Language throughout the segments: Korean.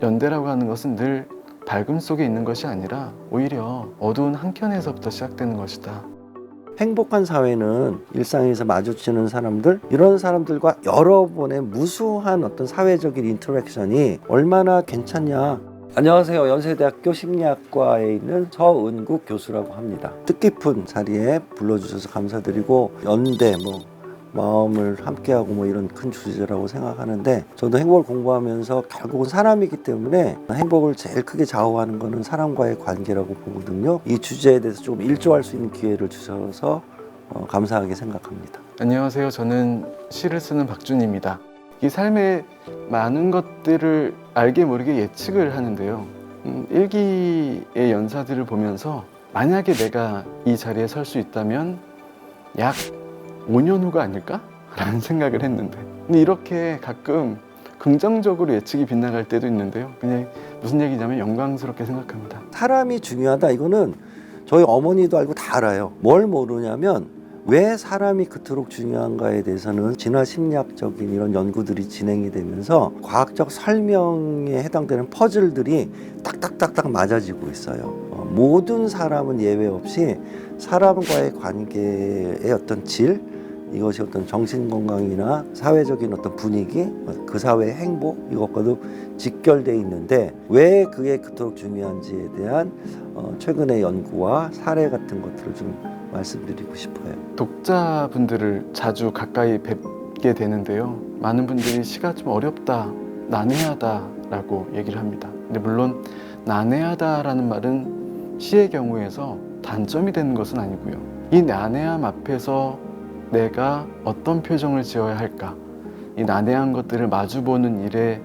연대라고 하는 것은 늘 밝음 속에 있는 것이 아니라 오히려 어두운 한켠에서부터 시작되는 것이다. 행복한 사회는 일상에서 마주치는 사람들, 이런 사람들과 여러 번의 무수한 어떤 사회적인 인터랙션이 얼마나 괜찮냐. 안녕하세요. 연세대학교 심리학과에 있는 서은국 교수라고 합니다. 뜻깊은 자리에 불러주셔서 감사드리고, 연대 마음을 함께하고 이런 큰 주제라고 생각하는데, 저도 행복을 공부하면서 결국은 사람이기 때문에 행복을 제일 크게 좌우하는 거는 사람과의 관계라고 보거든요. 이 주제에 대해서 좀 일조할 수 있는 기회를 주셔서 감사하게 생각합니다. 안녕하세요. 저는 시를 쓰는 박준입니다. 이 삶의 많은 것들을 알게 모르게 예측을 하는데요. 일기의 연사들을 보면서 만약에 내가 이 자리에 설 수 있다면 약 5년 후가 아닐까? 라는 생각을 했는데, 근데 이렇게 가끔 긍정적으로 예측이 빗나갈 때도 있는데요. 그냥 무슨 얘기냐면 영광스럽게 생각합니다. 사람이 중요하다, 이거는 저희 어머니도 알고 다 알아요. 뭘 모르냐면 왜 사람이 그토록 중요한가에 대해서는 진화 심리학적인 이런 연구들이 진행이 되면서 과학적 설명에 해당되는 퍼즐들이 딱딱딱딱 맞아지고 있어요. 모든 사람은 예외 없이 사람과의 관계의 어떤 질, 이것이 어떤 정신건강이나 사회적인 어떤 분위기, 그 사회의 행복, 이것과도 직결되어 있는데 왜 그게 그토록 중요한지에 대한 최근의 연구와 사례 같은 것들을 좀 말씀드리고 싶어요. 독자분들을 자주 가까이 뵙게 되는데요. 많은 분들이 시가 좀 어렵다, 난해하다라고 얘기를 합니다. 근데 물론 난해하다라는 말은 시의 경우에서 단점이 되는 것은 아니고요. 이 난해함 앞에서 내가 어떤 표정을 지어야 할까? 이 난해한 것들을 마주보는 일의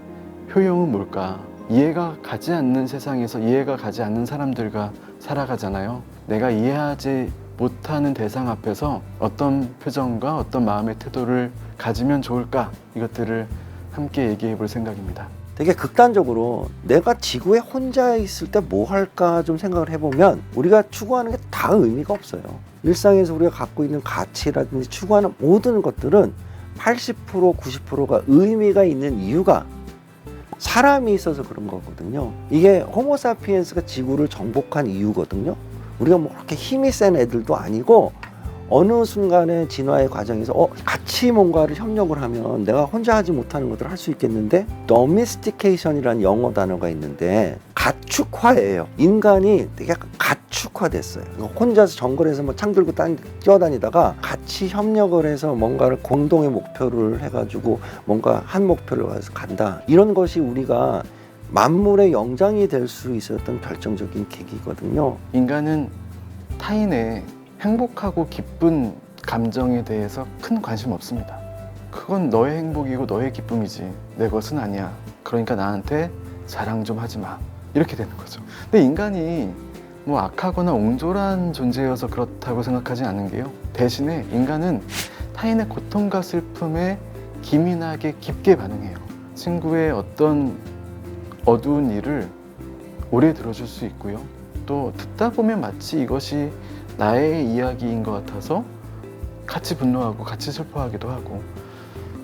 효용은 뭘까? 이해가 가지 않는 세상에서 이해가 가지 않는 사람들과 살아가잖아요. 내가 이해하지 못하는 대상 앞에서 어떤 표정과 어떤 마음의 태도를 가지면 좋을까? 이것들을 함께 얘기해 볼 생각입니다. 되게 극단적으로 내가 지구에 혼자 있을 때 뭐 할까 좀 생각을 해보면 우리가 추구하는 게 다 의미가 없어요. 일상에서 우리가 갖고 있는 가치라든지 추구하는 모든 것들은 80% 90%가 의미가 있는 이유가 사람이 있어서 그런 거거든요. 이게 호모사피엔스가 지구를 정복한 이유거든요. 우리가 뭐 그렇게 힘이 센 애들도 아니고 어느 순간의 진화의 과정에서 같이 뭔가를 협력을 하면 내가 혼자 하지 못하는 것들을 할 수 있겠는데, domestication이라는 영어 단어가 있는데 가축화예요. 인간이 되게 가축화됐어요. 혼자서 정글에서 창 들고 뛰어다니다가 같이 협력을 해서 뭔가를 공동의 목표를 해가지고 뭔가 한 목표를 가서 간다. 이런 것이 우리가 만물의 영장이 될 수 있었던 결정적인 계기거든요. 인간은 타인의 행복하고 기쁜 감정에 대해서 큰 관심 없습니다. 그건 너의 행복이고 너의 기쁨이지 내 것은 아니야. 그러니까 나한테 자랑 좀 하지 마. 이렇게 되는 거죠. 근데 인간이 뭐 악하거나 옹졸한 존재여서 그렇다고 생각하지 않은 게요. 대신에 인간은 타인의 고통과 슬픔에 기민하게 깊게 반응해요. 친구의 어떤 어두운 일을 오래 들어줄 수 있고요. 또 듣다 보면 마치 이것이 나의 이야기인 것 같아서 같이 분노하고 같이 슬퍼하기도 하고,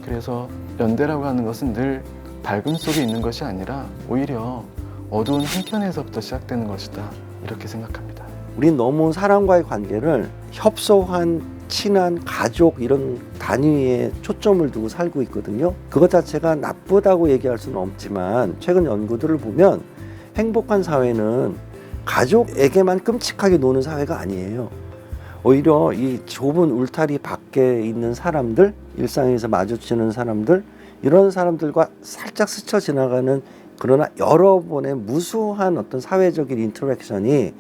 그래서 연대라고 하는 것은 늘 밝음 속에 있는 것이 아니라 오히려 어두운 한켠에서부터 시작되는 것이다, 이렇게 생각합니다. 우린 너무 사람과의 관계를 협소한 친한 가족 이런 단위에 초점을 두고 살고 있거든요. 그것 자체가 나쁘다고 얘기할 수는 없지만 최근 연구들을 보면 행복한 사회는 가족에게만 끔찍하게 노는 사회가 아니에요. 오히려 이 좁은 울타리 밖에 있는 사람들, 일상에서 마주치는 사람들, 이런 사람들과 살짝 스쳐 지나가는, 그러나 여러 번의 무수한 어떤 사회적인 인터랙션이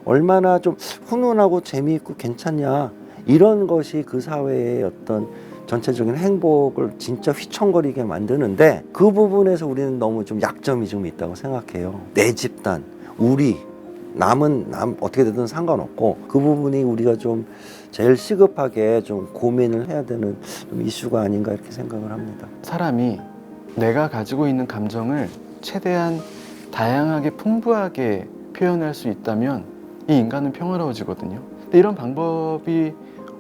얼마나 좀 훈훈하고 재미있고 괜찮냐, 이런 것이 그 사회의 어떤 전체적인 행복을 진짜 휘청거리게 만드는데, 그 부분에서 우리는 너무 좀 약점이 좀 있다고 생각해요. 내 집단, 우리, 남은 어떻게 되든 상관없고, 그 부분이 우리가 좀 제일 시급하게 좀 고민을 해야 되는 좀 이슈가 아닌가 이렇게 생각을 합니다. 사람이 내가 가지고 있는 감정을 최대한 다양하게 풍부하게 표현할 수 있다면 이 인간은 평화로워지거든요. 근데 이런 방법이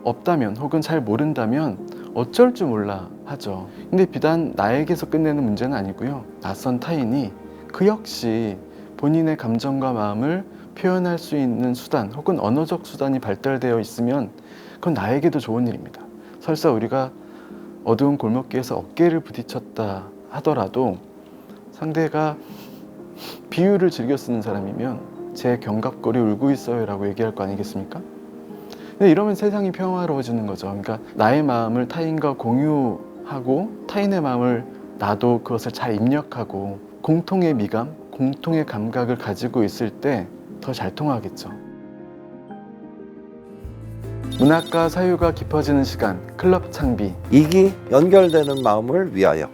없다면 혹은 잘 모른다면 어쩔 줄 몰라 하죠. 근데 비단 나에게서 끝내는 문제는 아니고요. 낯선 타인이 그 역시 본인의 감정과 마음을 표현할 수 있는 수단 혹은 언어적 수단이 발달되어 있으면 그건 나에게도 좋은 일입니다. 설사 우리가 어두운 골목길에서 어깨를 부딪혔다 하더라도 상대가 비유를 즐겨 쓰는 사람이면 제 견갑골이 울고 있어요 라고 얘기할 거 아니겠습니까? 근데 이러면 세상이 평화로워지는 거죠. 그러니까 나의 마음을 타인과 공유하고 타인의 마음을 나도 그것을 잘 입력하고 공통의 미감, 공통의 감각을 가지고 있을 때 더 잘 통하겠죠. 문학과 사유가 깊어지는 시간, 클럽 창비. 이기 연결되는 마음을 위하여.